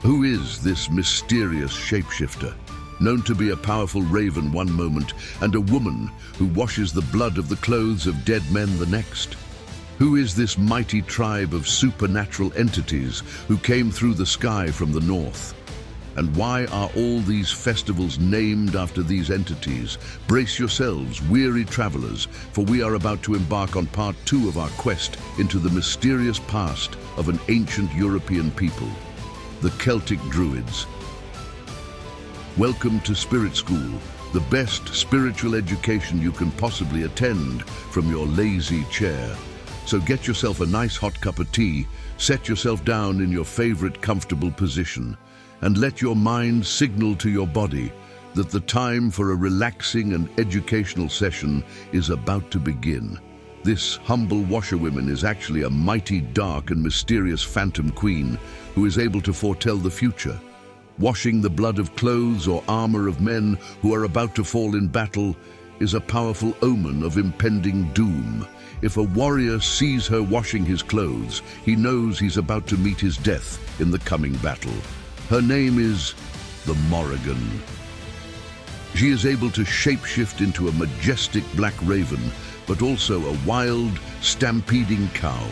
Who is this mysterious shapeshifter, known to be a powerful raven one moment and a woman who washes the blood of the clothes of dead men the next? Who is this mighty tribe of supernatural entities who came through the sky from the north? And why are all these festivals named after these entities? Brace yourselves, weary travelers, for we are about to embark on part 2 of our quest into the mysterious past of an ancient European people, the Celtic Druids. Welcome to Spirit School, the best spiritual education you can possibly attend from your lazy chair. So get yourself a nice hot cup of tea, set yourself down in your favorite comfortable position, and let your mind signal to your body that the time for a relaxing and educational session is about to begin. This humble washerwoman is actually a mighty, dark and mysterious phantom queen who is able to foretell the future. Washing the blood of clothes or armor of men who are about to fall in battle is a powerful omen of impending doom. If a warrior sees her washing his clothes, he knows he's about to meet his death in the coming battle. Her name is the Morrígan. She is able to shapeshift into a majestic black raven, but also a wild, stampeding cow,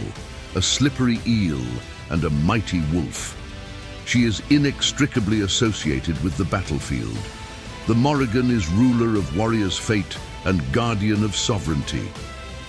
a slippery eel, and a mighty wolf. She is inextricably associated with the battlefield. The Morrígan is ruler of warriors' fate and guardian of sovereignty.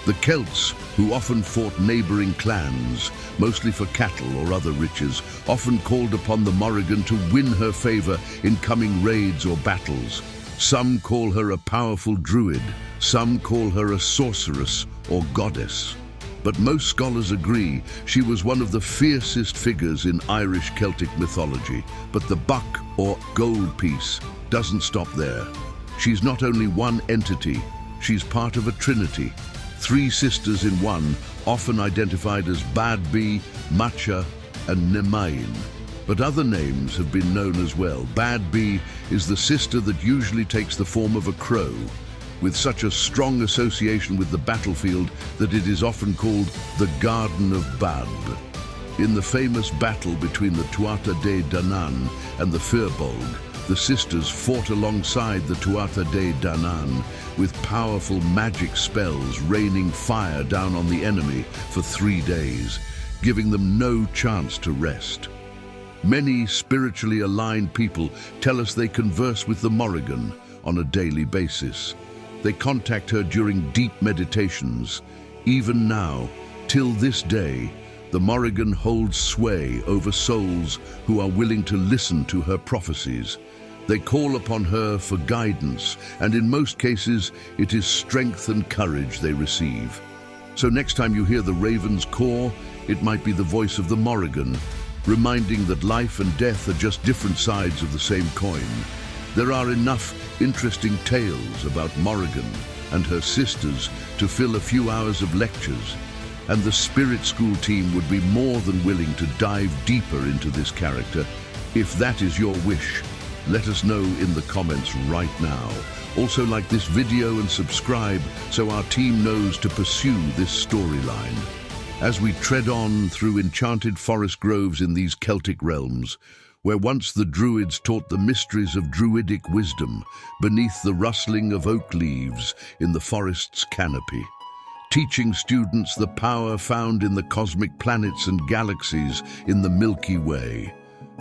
The Celts, who often fought neighboring clans, mostly for cattle or other riches, often called upon the Morrígan to win her favor in coming raids or battles. Some call her a powerful druid, some call her a sorceress or goddess. But most scholars agree she was one of the fiercest figures in Irish Celtic mythology. But the buck or gold piece doesn't stop there. She's not only one entity, she's part of a trinity. 3 sisters in one, often identified as Badbi, Macha, and Nemain. But other names have been known as well. Badbi is the sister that usually takes the form of a crow, with such a strong association with the battlefield that it is often called the Garden of Bad. In the famous battle between the Tuatha de Danann and the Firbolg, the sisters fought alongside the Tuatha de Danann with powerful magic spells raining fire down on the enemy for 3 days, giving them no chance to rest. Many spiritually aligned people tell us they converse with the Morrígan on a daily basis. They contact her during deep meditations. Even now, till this day, the Morrígan holds sway over souls who are willing to listen to her prophecies. They call upon her for guidance, and in most cases, it is strength and courage they receive. So next time you hear the raven's caw, it might be the voice of the Morrígan, reminding that life and death are just different sides of the same coin. There are enough interesting tales about Morrígan and her sisters to fill a few hours of lectures, and the Spirit School team would be more than willing to dive deeper into this character. If that is your wish, let us know in the comments right now. Also like this video and subscribe so our team knows to pursue this storyline. As we tread on through enchanted forest groves in these Celtic realms, where once the Druids taught the mysteries of druidic wisdom beneath the rustling of oak leaves in the forest's canopy, teaching students the power found in the cosmic planets and galaxies in the Milky Way,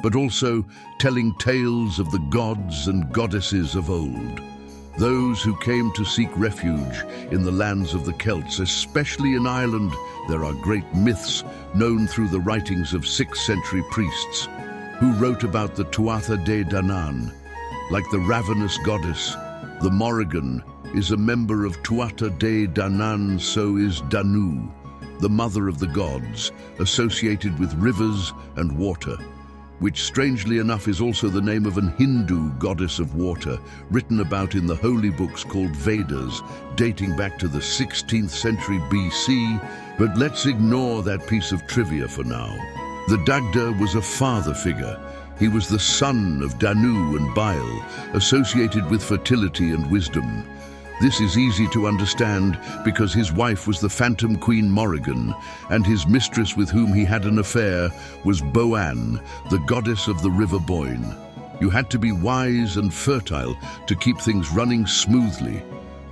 but also telling tales of the gods and goddesses of old, those who came to seek refuge in the lands of the Celts. Especially in Ireland, there are great myths known through the writings of 6th century priests who wrote about the Tuatha de Danann. Like the ravenous goddess, the Morrígan is a member of Tuatha de Danann, so is Danu, the mother of the gods, associated with rivers and water, which strangely enough is also the name of an Hindu goddess of water, written about in the holy books called Vedas, dating back to the 16th century BC, but let's ignore that piece of trivia for now. The Dagda was a father figure. He was the son of Danu and Bile, associated with fertility and wisdom. This is easy to understand because his wife was the phantom queen Morrígan, and his mistress with whom he had an affair was Boann, the goddess of the River Boyne. You had to be wise and fertile to keep things running smoothly.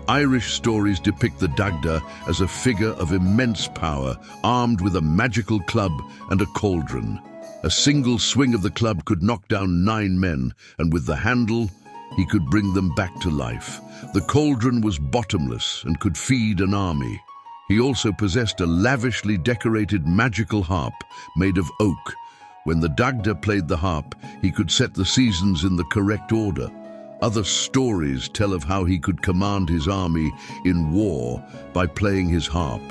Irish stories depict the Dagda as a figure of immense power, armed with a magical club and a cauldron. A single swing of the club could knock down 9 men, and with the handle, he could bring them back to life. The cauldron was bottomless and could feed an army. He also possessed a lavishly decorated magical harp made of oak. When the Dagda played the harp, he could set the seasons in the correct order. Other stories tell of how he could command his army in war by playing his harp.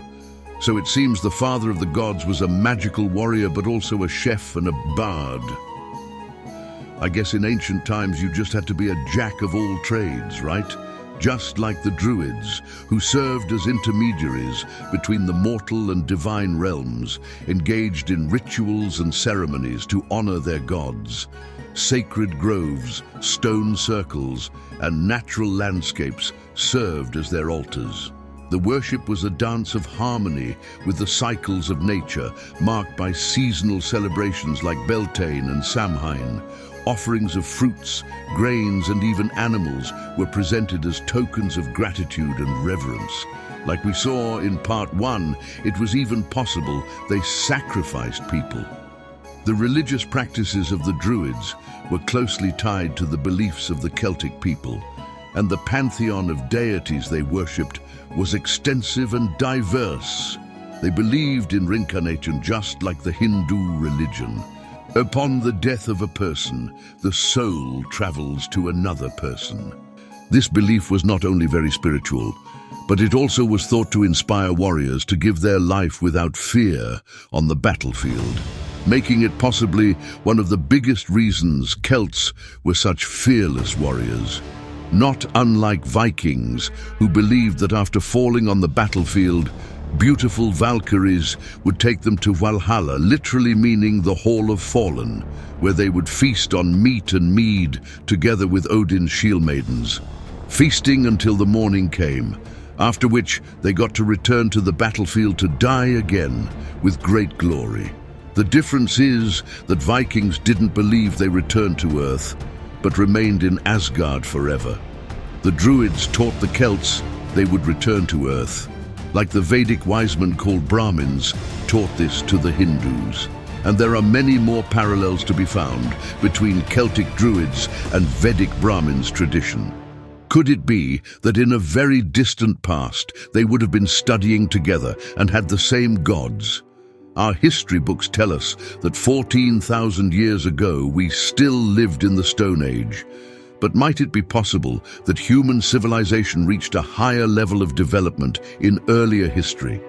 So it seems the father of the gods was a magical warrior, but also a chef and a bard. I guess in ancient times you just had to be a jack of all trades, right? Just like the Druids, who served as intermediaries between the mortal and divine realms, engaged in rituals and ceremonies to honor their gods. Sacred groves, stone circles, and natural landscapes served as their altars. The worship was a dance of harmony with the cycles of nature, marked by seasonal celebrations like Beltane and Samhain. Offerings of fruits, grains, and even animals were presented as tokens of gratitude and reverence. Like we saw in part 1, it was even possible they sacrificed people. The religious practices of the Druids were closely tied to the beliefs of the Celtic people, and the pantheon of deities they worshipped was extensive and diverse. They believed in reincarnation just like the Hindu religion. Upon the death of a person, the soul travels to another person. This belief was not only very spiritual, but it also was thought to inspire warriors to give their life without fear on the battlefield, making it possibly one of the biggest reasons Celts were such fearless warriors. Not unlike Vikings, who believed that after falling on the battlefield, beautiful Valkyries would take them to Valhalla, literally meaning the Hall of Fallen, where they would feast on meat and mead together with Odin's shield maidens, feasting until the morning came, after which they got to return to the battlefield to die again with great glory. The difference is that Vikings didn't believe they returned to Earth, but remained in Asgard forever. The Druids taught the Celts they would return to Earth, like the Vedic wise men called Brahmins taught this to the Hindus. And there are many more parallels to be found between Celtic Druids and Vedic Brahmins tradition. Could it be that in a very distant past they would have been studying together and had the same gods? Our history books tell us that 14,000 years ago we still lived in the Stone Age. But might it be possible that human civilization reached a higher level of development in earlier history?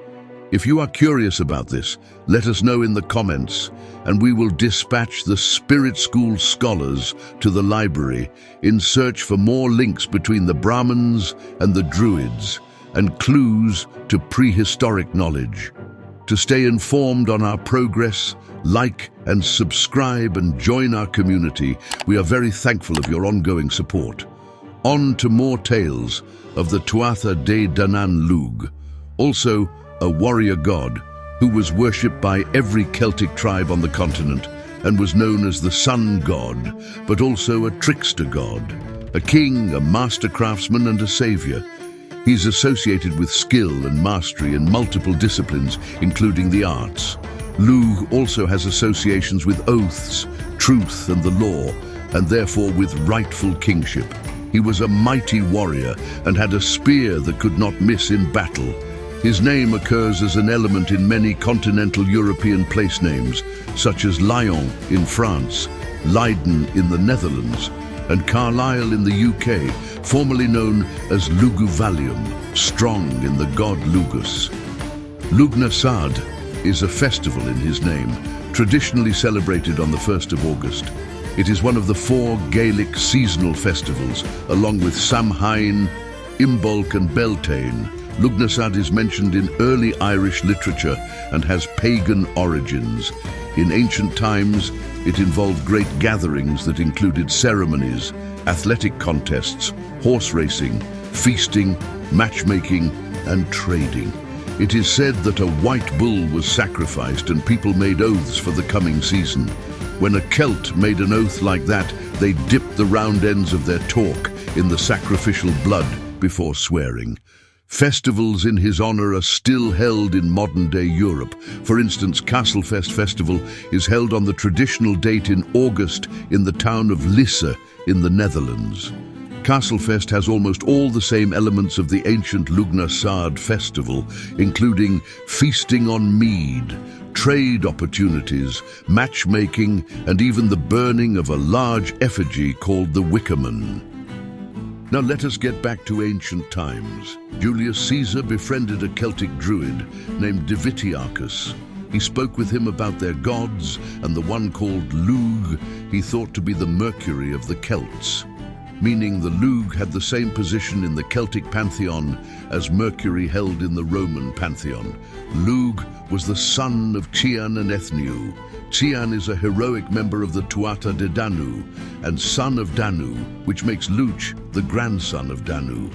If you are curious about this, let us know in the comments, and we will dispatch the Spirit School scholars to the library in search for more links between the Brahmins and the Druids and clues to prehistoric knowledge. To stay informed on our progress, like and subscribe and join our community. We are very thankful of your ongoing support. On to more tales of the Tuatha de Danann Lugh, also a warrior god who was worshipped by every Celtic tribe on the continent and was known as the sun god, but also a trickster god, a king, a master craftsman, and a savior. He's associated with skill and mastery in multiple disciplines, including the arts. Lugh also has associations with oaths, truth, and the law, and therefore with rightful kingship. He was a mighty warrior and had a spear that could not miss in battle. His name occurs as an element in many continental European place names, such as Lyon in France, Leiden in the Netherlands, and Carlisle in the UK, formerly known as Luguvalium, strong in the god Lugus. Lughnasadh is a festival in his name, traditionally celebrated on the 1st of August. It is one of the 4 Gaelic seasonal festivals, along with Samhain, Embark, and Beltane. Lughnasadh is mentioned in early Irish literature and has pagan origins. In ancient times, it involved great gatherings that included ceremonies, athletic contests, horse racing, feasting, matchmaking, and trading. It is said that a white bull was sacrificed and people made oaths for the coming season. When a Celt made an oath like that, they dipped the round ends of their torque in the sacrificial blood before swearing. Festivals in his honor are still held in modern-day Europe. For instance, Castlefest Festival is held on the traditional date in August in the town of Lisse in the Netherlands. Castlefest has almost all the same elements of the ancient Lughnasadh festival, including feasting on mead, trade opportunities, matchmaking, and even the burning of a large effigy called the Wickerman. Now let us get back to ancient times. Julius Caesar befriended a Celtic Druid named Divitiacus. He spoke with him about their gods and the one called Lugh he thought to be the Mercury of the Celts, meaning the Lugh had the same position in the Celtic pantheon as Mercury held in the Roman pantheon. Lugh was the son of Cian and Ethniu. Cian is a heroic member of the Tuatha de Danann and son of Danu, which makes Lugh the grandson of Danu.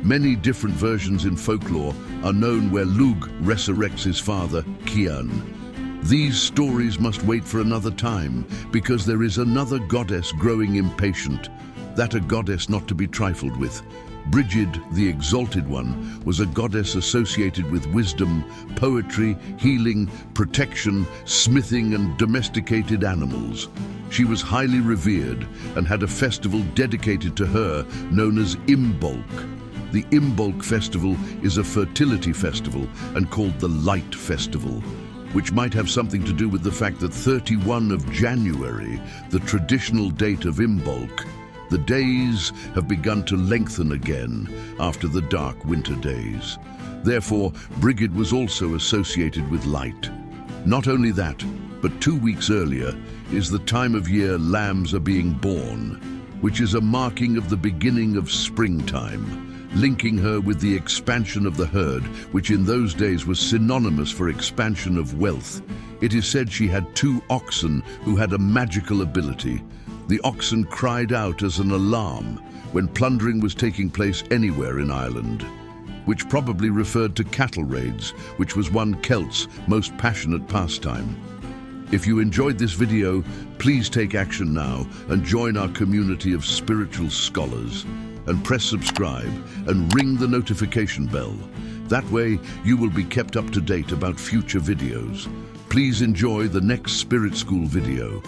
Many different versions in folklore are known where Lugh resurrects his father, Cian. These stories must wait for another time, because there is another goddess growing impatient, that a goddess not to be trifled with. Brigid, the Exalted One, was a goddess associated with wisdom, poetry, healing, protection, smithing, and domesticated animals. She was highly revered and had a festival dedicated to her known as Imbolc. The Imbolc festival is a fertility festival and called the Light Festival, which might have something to do with the fact that 31 of January, the traditional date of Imbolc, the days have begun to lengthen again after the dark winter days. Therefore, Brigid was also associated with light. Not only that, but 2 weeks earlier is the time of year lambs are being born, which is a marking of the beginning of springtime, linking her with the expansion of the herd, which in those days was synonymous for expansion of wealth. It is said she had 2 oxen who had a magical ability. The oxen cried out as an alarm when plundering was taking place anywhere in Ireland, which probably referred to cattle raids, which was one Celt's most passionate pastime. If you enjoyed this video, please take action now and join our community of spiritual scholars, and press subscribe and ring the notification bell. That way you will be kept up to date about future videos. Please enjoy the next Spirit School video.